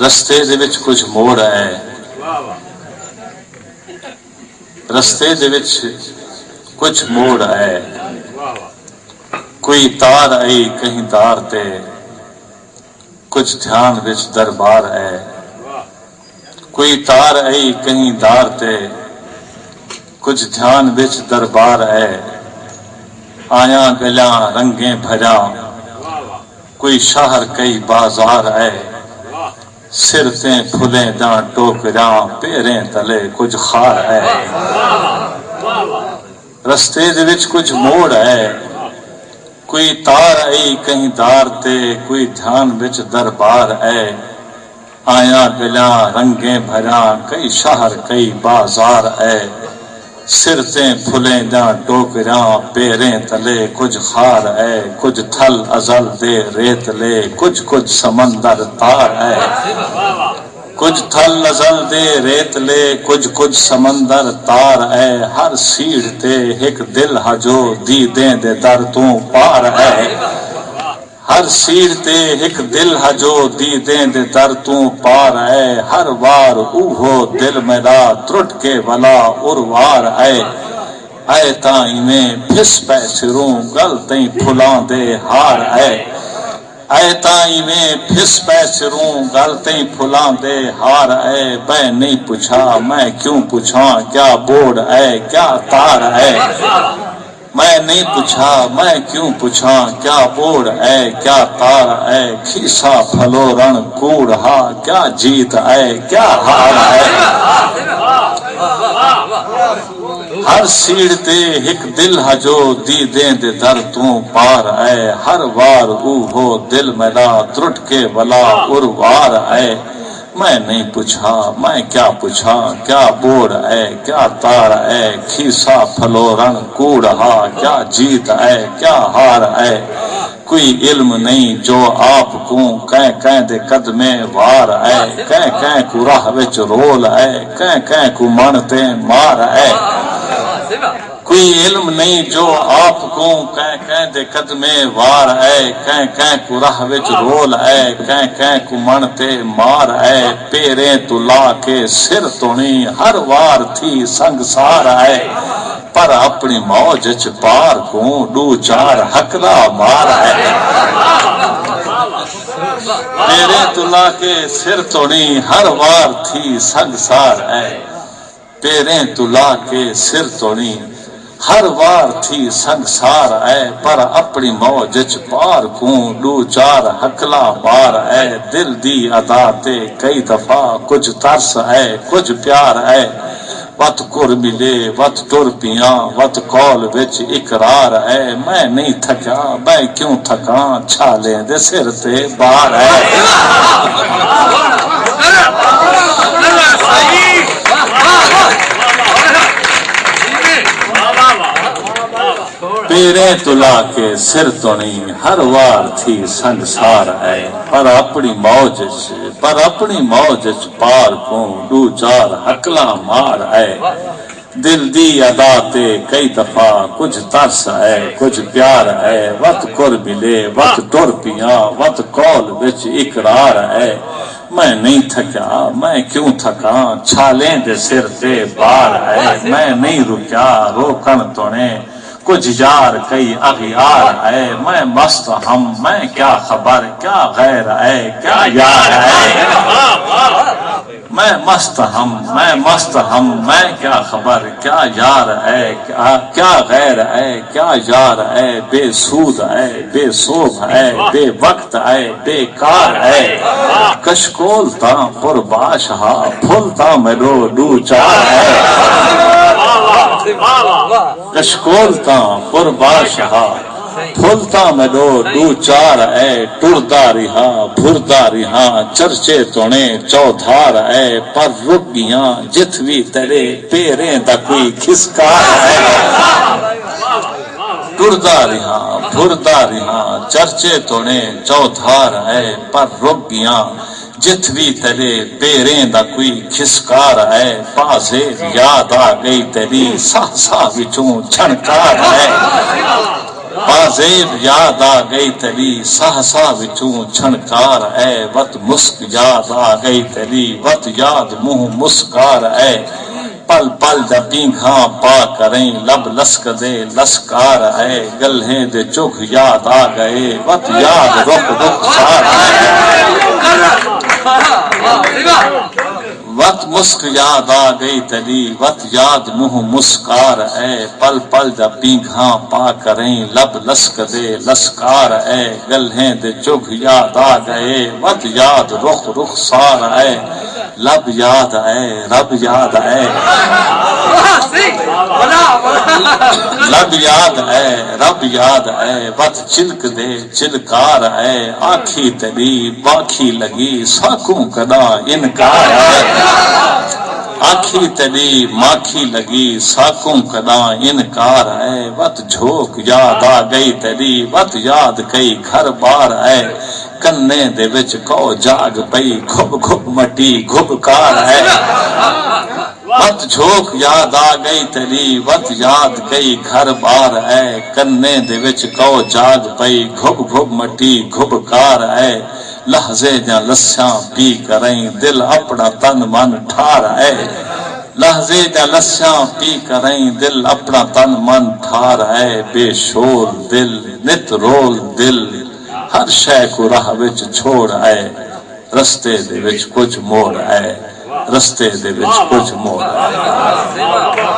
رستے دے وچ کچھ موڑ ہے، رستے دے وچ کچھ موڑ ہے، کوئی تار آئی کہیں تار تے، کچھ دھیان وچ دربار ہے، کوئی تار آئی کہیں دار تے، کچھ دھیان وچ دربار ہے، آیا گلیاں رنگیں بھجاں، کوئی شہر کئی بازار ہے، سرتیں پھلیں داں ٹوکراں، پیریں تلے کچھ خار ہے، رستے دے وچ کچھ موڑ ہے، کوئی تار آئی کہیں دار تے، کوئی دھیان وچ دربار ہے، آیا گلیاں رنگیں بھجاں، کئی شہر کئی بازار ہے، سرتیں پھلیں داں ٹوکراں، پیریں تلے کچھ خار ہے، کچھ تھل ازل دے ریت لے، کچھ سمندر تار ہے، کچھ تھل ازل دے ریت لے، کچھ سمندر تار ہے، ہر سیڑھ تے ایک دل ہجو دیدیں دے در تو پار ہے، ہر سیڑھ تے ایک دل ہجو دیدیں دے در تو پار ہے، ہر وار اوہو دل میرا ترٹ کے ولا اروار ہے، اے تائیں میں پھس پہ سروں گل تیں پھلاں دے ہار ہے، اے تائیں میں پھس پہ سروں گل تیں پھلاں دے ہار ہے، میں نہیں پوچھا میں کیوں پوچھاں، کیا بوڑ ہے کیا تار ہے، میں نہیں پوچھا میں کیوں پوچھاں، کیا بوڑ ہے کیا تار ہے، کھیسا پھلو رن کوڑ ہا، کیا جیت ہے کیا ہار ہے، ہر سیڑھ تے ایک دل ہجو دیدیں دے در تو پار ہے، ہر وار اوہو دل میرا ترٹ کے ولا اروار ہے، میں نہیں پوچھا میں کیا پوچھا، کیا بوڑ ہے کیا تار ہے، کھیسا پھلو رن کوڑ ہا، کیا جیت ہے کیا ہار ہے، کوئی علم نہیں جو آپ کو کہیں دے قدمے وار ہے، کہیں کو راہ وچ رول ہے، کہیں کو منتے مار ہے، کوئی علم نہیں جو آپ کو کہیں دے قدمے وار ہے، کہیں کو راہ وچ رول ہے، کہیں کو منتے مار ہے، پیریں تو لا کے سر تونی ہر وار تھی سنگسار ہے، پر اپنی موج چ پار کو دو چار حقلا مار ہے، پیریں تو لا کے سر تونی ہر وار تھی سنگسار ہے، پیریں تو لا کے سر تونی ہر وار تھی سنگسار ہے، پر اپنی موج چ پار کو دو چار حقلا مار ہے، دل دی ادا تے کئی دفعہ کچھ ترس ہے کچھ پیار ہے، وت کر ملے وت ٹر پیاں وت کول وچ اقرار ہے، میں نہیں تھکا میں کیوں تھکاں، چھالیں دے سر تے بار ہے، پیریں تلا کے سر تو نہیں ہر وار تھی سنگسار ہے، پر اپنی موج چ پار کو دو چار حقلا مار ہے، دل دی ادا تے کئی دفعہ کچھ ترس ہے کچھ پیار ہے، وت کر ملے وت ٹر پیاں وت کول وچ اقرار ہے، میں نہیں تھکا میں کیوں تھکاں، چھالیں دے سر تے بار ہے، میں نہیں رکیا روکن تونے کچھ یار کئی اغیار ہے، میں مست ہم میں کیا خبر کیا غیر ہے کیا یار ہے، میں مست ہم میں کیا خبر کیا یار ہے کیا غیر ہے کیا یار ہے، بے سود ہے بے صوب ہے بے وقت ہے بے کار ہے، کشکول تاں قرباش ہا پھل تاں میرو دو چار ہے، کشکول تاں قرباش ہا پھلتا میڈو دو چار اے ٹردا رہا بھردا رہا چرچے تونے چودھار اے پر رک گیاں جت بھی تیرے پیریں دا کوئی کھسکار ہے، ٹردا رہا بھردا رہا چرچے تونے چودھار اے پر رک گیاں جت بھی تیرے پیریں دا کوئی کھسکار ہے، پاسے یاد آ گئی تیری سا سا وچوں چھنکار ہے، بازیب یاد آ گئی تیری سہسا وچوں چھنکار اے وت مسک یاد آ گئی تیری وت یاد منہ مسکار اے پل پل دا پیگھاں پا کریں لب لسک دے لسکار اے گلہیں دے چگھ یاد آ گئے وت یاد رخ رخسار اے وت مسک یاد آ گئی تیری وت یاد منہ مسکار اے پل پل دا پیگھاں پا کریں لب لسک دے لسکار اے گلہیں دے چگھ یاد آ گئے وت یاد رخ رخسار اے لب یاد اے رب یاد اے لب یاد اے رب یاد اے وت چلک دے چلکار اے آکھی تیری باکھی لگی ساکوں کدا انکار اے آکھی تیری ماکھی لگی ساکوں کدا انکار ہے وت جھوک یاد آ گئی تیری وت یاد کئی گھر بار ہے کنے دے وچ کو جاگ پئی گھب گھب مٹی گھبکار ہے وت جھوک یاد آ گئی تیری وت یاد کئی گھر بار ہے کنے دے وچ کو جاگ پئی گھب گھب مٹی گھبکار ہے لحظے جا لسیاں پی کریں دل اپنا تن من ٹھار ہے لحظے جا لسیاں پی کریں دل اپنا تن من ٹھار ہے بے شور دل نت رول دل ہر شے کو راہ وچ چھوڑ ہے رستے دے وچ کچھ موڑ ہے رستے دے وچ کچھ موڑ ہے